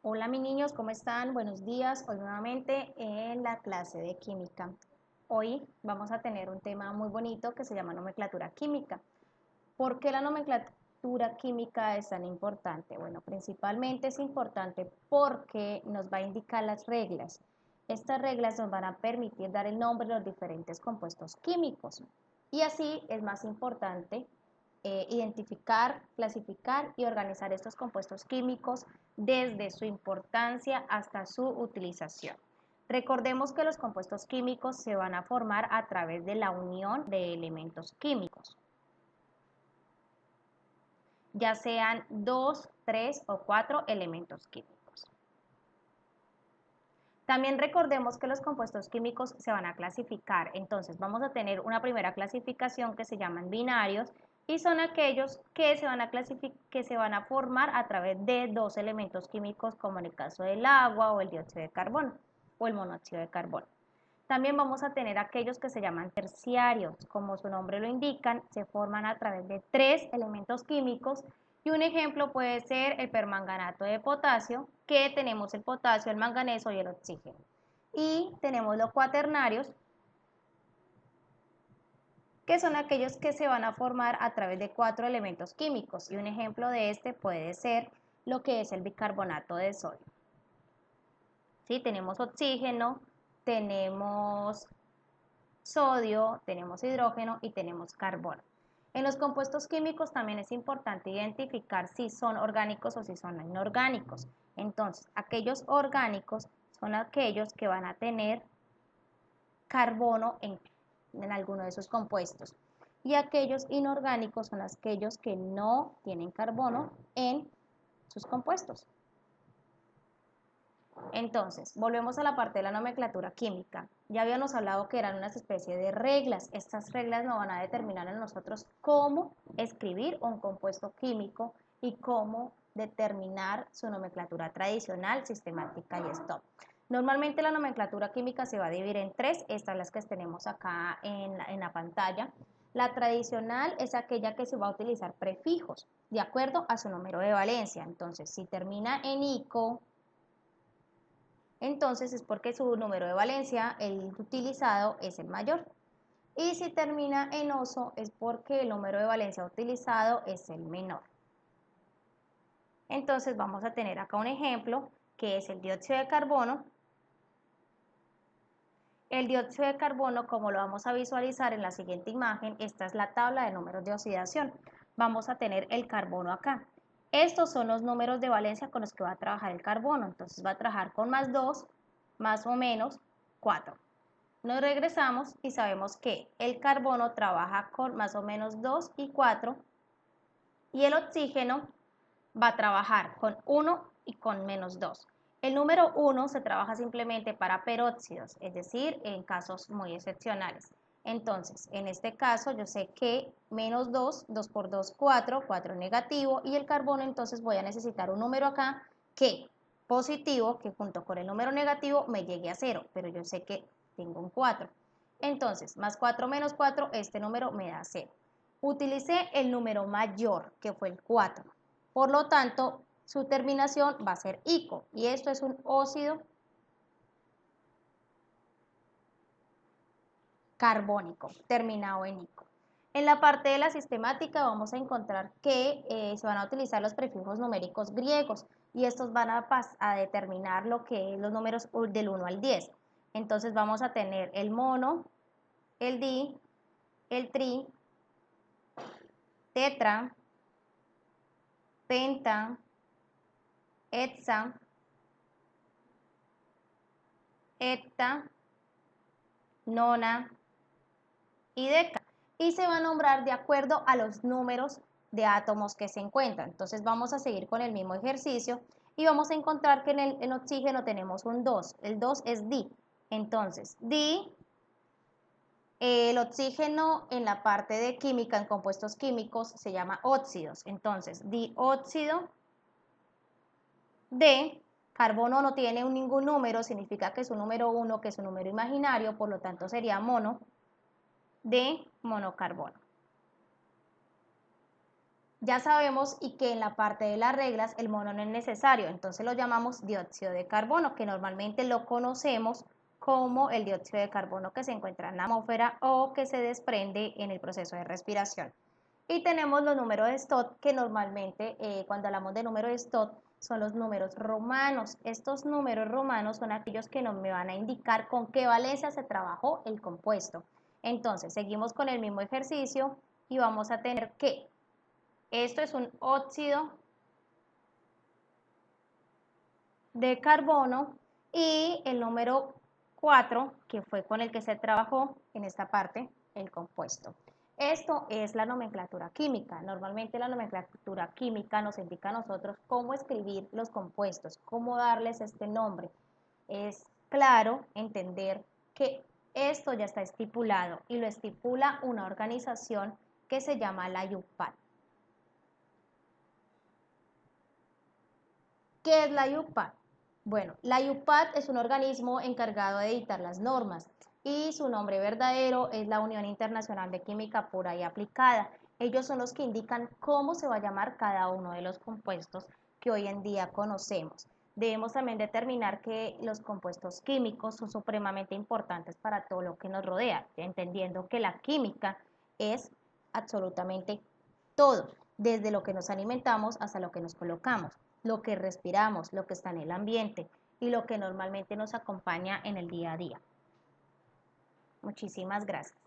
Hola mis niños, ¿cómo están? Buenos días. Hoy nuevamente en la clase de química. Hoy vamos a tener un tema muy bonito que se llama nomenclatura química. ¿Por qué la nomenclatura química es tan importante? Bueno, principalmente es importante porque nos va a indicar las reglas. Estas reglas nos van a permitir dar el nombre de los diferentes compuestos químicos. Y así es más importante identificar, clasificar y organizar estos compuestos químicos desde su importancia hasta su utilización. Recordemos que los compuestos químicos se van a formar a través de la unión de elementos químicos, ya sean 2, 3 o 4 elementos químicos. También recordemos que los compuestos químicos se van a clasificar, entonces vamos a tener una primera clasificación que se llaman binarios y son aquellos que se van a formar a través de dos elementos químicos como en el caso del agua o el dióxido de carbono o el monóxido de carbono. También vamos a tener aquellos que se llaman terciarios, como su nombre lo indican, se forman a través de tres elementos químicos y un ejemplo puede ser el permanganato de potasio, que tenemos el potasio, el manganeso y el oxígeno. Y tenemos los cuaternarios, que son aquellos que se van a formar a través de cuatro elementos químicos y un ejemplo de este puede ser lo que es el bicarbonato de sodio. ¿Sí? Tenemos oxígeno, tenemos sodio, tenemos hidrógeno y tenemos carbono. En los compuestos químicos también es importante identificar si son orgánicos o si son inorgánicos. Entonces, aquellos orgánicos son aquellos que van a tener carbono en alguno de sus compuestos. Y aquellos inorgánicos son aquellos que no tienen carbono en sus compuestos. Entonces, volvemos a la parte de la nomenclatura química. Ya habíamos hablado que eran unas especies de reglas. Estas reglas nos van a determinar a nosotros cómo escribir un compuesto químico y cómo determinar su nomenclatura tradicional, sistemática y stop. Normalmente la nomenclatura química se va a dividir en tres, estas las que tenemos acá en la pantalla. La tradicional es aquella que se va a utilizar prefijos de acuerdo a su número de valencia. Entonces, si termina en ico, entonces es porque su número de valencia, el utilizado, es el mayor. Y si termina en oso es porque el número de valencia utilizado es el menor. Entonces vamos a tener acá un ejemplo que es el dióxido de carbono. El dióxido de carbono, como lo vamos a visualizar en la siguiente imagen, esta es la tabla de números de oxidación. Vamos a tener el carbono acá. Estos son los números de valencia con los que va a trabajar el carbono. Entonces va a trabajar con más 2, más o menos 4. Nos regresamos y sabemos que el carbono trabaja con más o menos 2 y 4 y el oxígeno va a trabajar con 1 y con menos 2. El número 1 se trabaja simplemente para peróxidos, es decir, en casos muy excepcionales. Entonces, en este caso yo sé que menos 2, 2 por 2, 4, 4 negativo y el carbono, entonces voy a necesitar un número acá que positivo, que junto con el número negativo me llegue a 0, pero yo sé que tengo un 4. Entonces, más 4 menos 4, este número me da 0. Utilicé el número mayor, que fue el 4. Por lo tanto, su terminación va a ser ico y esto es un óxido carbónico terminado en ico. En la parte de la sistemática vamos a encontrar que se van a utilizar los prefijos numéricos griegos y estos van a determinar lo que es los números del 1 al 10. Entonces vamos a tener el mono, el di, el tri, tetra, penta, hexa, hepta, nona y deca. Y se va a nombrar de acuerdo a los números de átomos que se encuentran. Entonces vamos a seguir con el mismo ejercicio y vamos a encontrar que en oxígeno tenemos un 2. El 2 es di. Entonces, di, el oxígeno en la parte de química, en compuestos químicos, se llama óxidos. Entonces, dióxido de carbono no tiene ningún número, significa que es un número 1, que es un número imaginario, por lo tanto sería mono de monocarbono. Ya sabemos y que en la parte de las reglas el mono no es necesario, entonces lo llamamos dióxido de carbono, que normalmente lo conocemos como el dióxido de carbono que se encuentra en la atmósfera o que se desprende en el proceso de respiración. Y tenemos los números de Stott, que normalmente cuando hablamos de números de Stott son los números romanos. Estos números romanos son aquellos que nos me van a indicar con qué valencia se trabajó el compuesto. Entonces, seguimos con el mismo ejercicio y vamos a tener que esto es un óxido de carbono y el número 4, que fue con el que se trabajó en esta parte, el compuesto. Esto es la nomenclatura química. Normalmente la nomenclatura química nos indica a nosotros cómo escribir los compuestos, cómo darles este nombre. Es claro entender que esto ya está estipulado y lo estipula una organización que se llama la IUPAC. ¿Qué es la IUPAC? Bueno, la IUPAC es un organismo encargado de dictar las normas y su nombre verdadero es la Unión Internacional de Química Pura y Aplicada. Ellos son los que indican cómo se va a llamar cada uno de los compuestos que hoy en día conocemos. Debemos también determinar que los compuestos químicos son supremamente importantes para todo lo que nos rodea, entendiendo que la química es absolutamente todo, desde lo que nos alimentamos hasta lo que nos colocamos, lo que respiramos, lo que está en el ambiente y lo que normalmente nos acompaña en el día a día. Muchísimas gracias.